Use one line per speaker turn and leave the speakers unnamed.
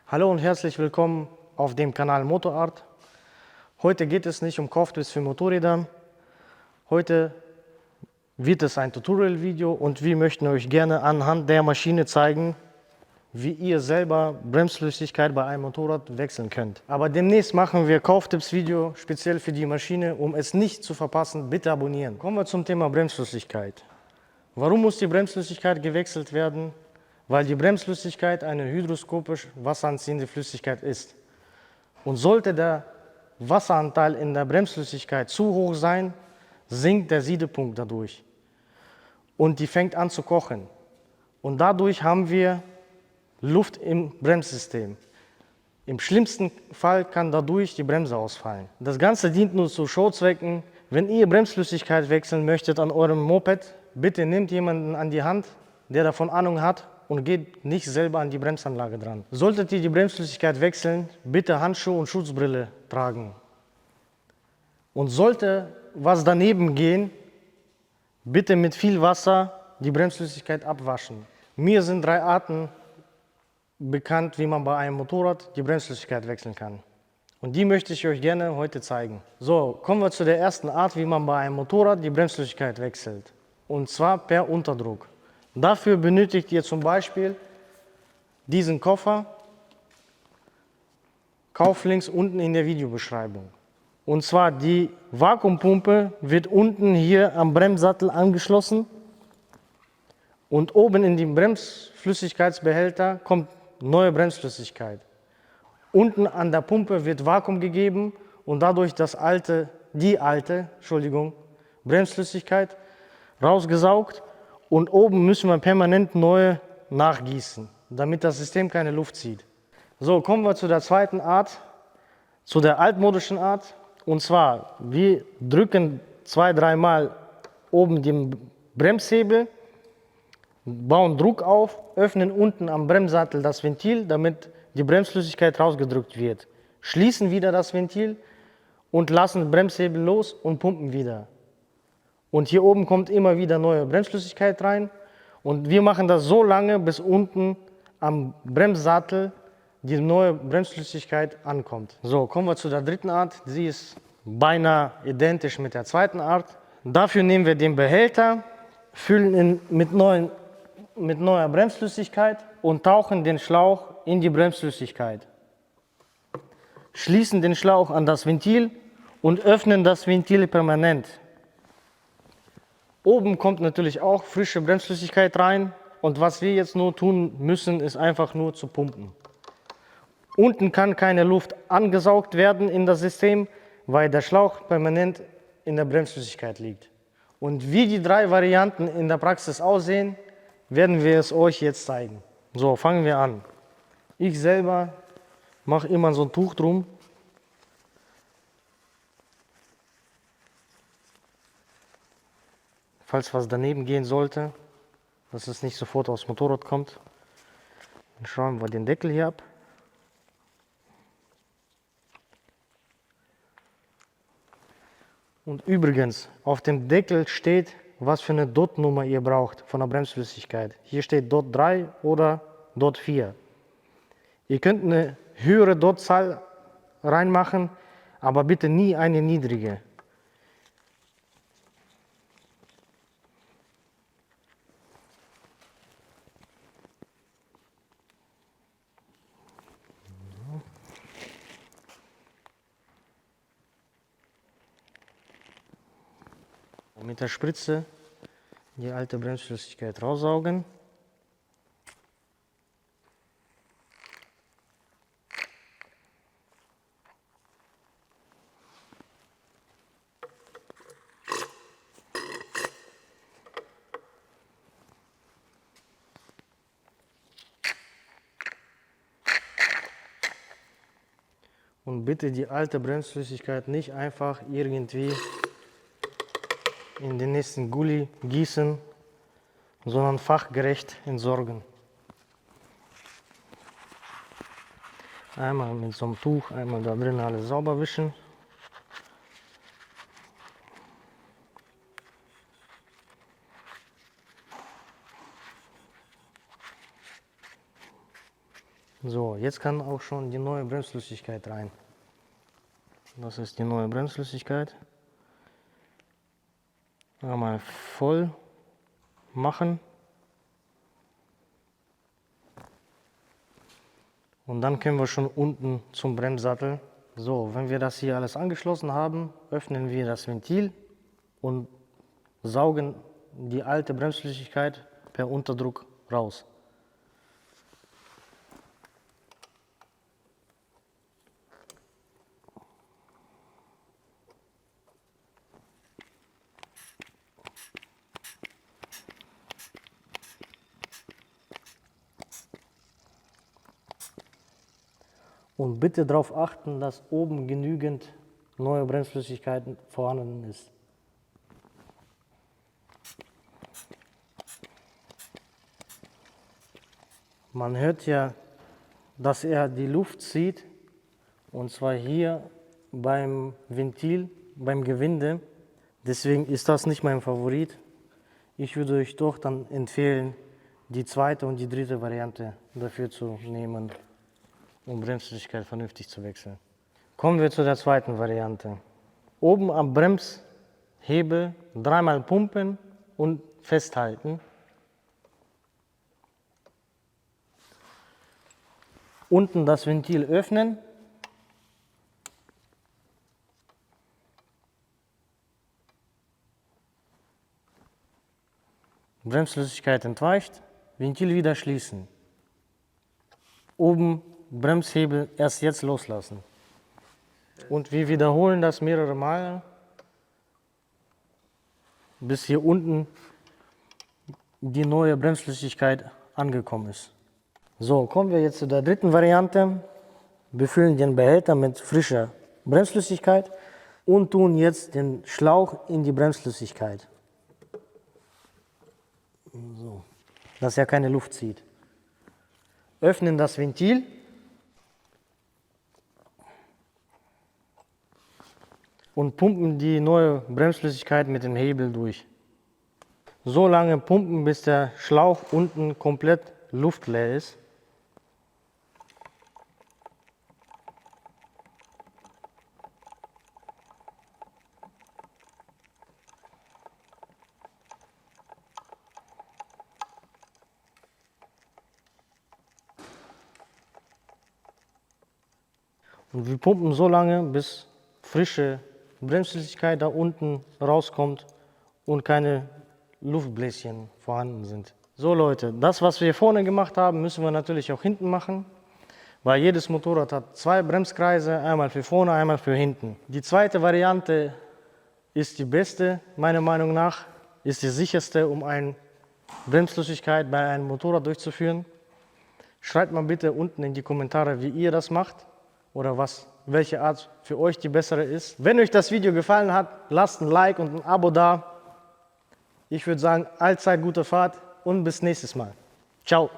Hallo und herzlich willkommen auf dem Kanal Motorart. Heute geht es nicht um Kauftipps für Motorräder. Heute wird es ein Tutorial-Video und wir möchten euch gerne anhand der Maschine zeigen, wie ihr selber Bremsflüssigkeit bei einem Motorrad wechseln könnt. Aber demnächst machen wir Kauftipps-Video speziell für die Maschine. Um es nicht zu verpassen, bitte abonnieren. Kommen wir zum Thema Bremsflüssigkeit. Warum muss die Bremsflüssigkeit gewechselt werden? Weil die Bremsflüssigkeit eine hygroskopisch wasseranziehende Flüssigkeit ist. Und sollte der Wasseranteil in der Bremsflüssigkeit zu hoch sein, sinkt der Siedepunkt dadurch. Und die fängt an zu kochen. Und dadurch haben wir Luft im Bremssystem. Im schlimmsten Fall kann dadurch die Bremse ausfallen. Das Ganze dient nur zu Showzwecken. Wenn ihr Bremsflüssigkeit wechseln möchtet an eurem Moped, bitte nehmt jemanden an die Hand, der davon Ahnung hat und geht nicht selber an die Bremsanlage dran. Solltet ihr die Bremsflüssigkeit wechseln, bitte Handschuhe und Schutzbrille tragen. Und sollte was daneben gehen, bitte mit viel Wasser die Bremsflüssigkeit abwaschen. Mir sind 3 Arten bekannt, wie man bei einem Motorrad die Bremsflüssigkeit wechseln kann. Und die möchte ich euch gerne heute zeigen. So, kommen wir zu der ersten Art, wie man bei einem Motorrad die Bremsflüssigkeit wechselt. Und zwar per Unterdruck. Dafür benötigt ihr zum Beispiel diesen Koffer. Kauflinks unten in der Videobeschreibung. Und zwar die Vakuumpumpe wird unten hier am Bremssattel angeschlossen. Und oben in den Bremsflüssigkeitsbehälter kommt neue Bremsflüssigkeit. Unten an der Pumpe wird Vakuum gegeben und dadurch die alte Bremsflüssigkeit rausgesaugt. Und oben müssen wir permanent neue nachgießen, damit das System keine Luft zieht. So, kommen wir zu der zweiten Art, zu der altmodischen Art. Und zwar, wir drücken 2-3 Mal oben den Bremshebel, bauen Druck auf, öffnen unten am Bremssattel das Ventil, damit die Bremsflüssigkeit rausgedrückt wird. Schließen wieder das Ventil und lassen den Bremshebel los und pumpen wieder. Und hier oben kommt immer wieder neue Bremsflüssigkeit rein. Und wir machen das so lange, bis unten am Bremssattel die neue Bremsflüssigkeit ankommt. So, kommen wir zu der dritten Art. Sie ist beinahe identisch mit der zweiten Art. Dafür nehmen wir den Behälter, füllen ihn mit neuer Bremsflüssigkeit und tauchen den Schlauch in die Bremsflüssigkeit. Schließen den Schlauch an das Ventil und öffnen das Ventil permanent. Oben kommt natürlich auch frische Bremsflüssigkeit rein und was wir jetzt nur tun müssen, ist einfach nur zu pumpen. Unten kann keine Luft angesaugt werden in das System, weil der Schlauch permanent in der Bremsflüssigkeit liegt. Und wie die 3 Varianten in der Praxis aussehen, werden wir es euch jetzt zeigen. So, fangen wir an. Ich selber mache immer so ein Tuch drum. Falls was daneben gehen sollte, dass es nicht sofort aufs Motorrad kommt. Dann schrauben wir den Deckel hier ab. Und übrigens, auf dem Deckel steht, was für eine DOT-Nummer ihr braucht von der Bremsflüssigkeit. Hier steht DOT 3 oder DOT 4. Ihr könnt eine höhere DOT-Zahl reinmachen, aber bitte nie eine niedrige. Mit der Spritze die alte Bremsflüssigkeit raussaugen. Und bitte die alte Bremsflüssigkeit nicht einfach irgendwie in den nächsten Gully gießen, sondern fachgerecht entsorgen. Einmal mit so einem Tuch, einmal da drin alles sauber wischen. So, jetzt kann auch schon die neue Bremsflüssigkeit rein. Das ist die neue Bremsflüssigkeit. Einmal voll machen. Und dann können wir schon unten zum Bremssattel. So, wenn wir das hier alles angeschlossen haben, öffnen wir das Ventil und saugen die alte Bremsflüssigkeit per Unterdruck raus. Und bitte darauf achten, dass oben genügend neue Bremsflüssigkeit vorhanden ist. Man hört ja, dass er die Luft zieht, und zwar hier beim Ventil, beim Gewinde. Deswegen ist das nicht mein Favorit. Ich würde euch doch dann empfehlen, die zweite und die dritte Variante dafür zu nehmen, um Bremsflüssigkeit vernünftig zu wechseln. Kommen wir zu der zweiten Variante. Oben am Bremshebel dreimal pumpen und festhalten. Unten das Ventil öffnen. Bremsflüssigkeit entweicht, Ventil wieder schließen. Oben Bremshebel erst jetzt loslassen. Und wir wiederholen das mehrere Mal, bis hier unten die neue Bremsflüssigkeit angekommen ist. So, kommen wir jetzt zu der dritten Variante. Wir füllen den Behälter mit frischer Bremsflüssigkeit und tun jetzt den Schlauch in die Bremsflüssigkeit. So, dass er keine Luft zieht. Öffnen das Ventil. Und pumpen die neue Bremsflüssigkeit mit dem Hebel durch. So lange pumpen, bis der Schlauch unten komplett luftleer ist. Und wir pumpen so lange, bis frische Bremsflüssigkeit da unten rauskommt und keine Luftbläschen vorhanden sind. So Leute, das was wir vorne gemacht haben, müssen wir natürlich auch hinten machen, weil jedes Motorrad hat zwei Bremskreise, einmal für vorne, einmal für hinten. Die zweite Variante ist die beste, meiner Meinung nach, ist die sicherste, um eine Bremsflüssigkeit bei einem Motorrad durchzuführen. Schreibt mal bitte unten in die Kommentare, wie ihr das macht oder welche Art für euch die bessere ist. Wenn euch das Video gefallen hat, lasst ein Like und ein Abo da. Ich würde sagen, allzeit gute Fahrt und bis nächstes Mal. Ciao.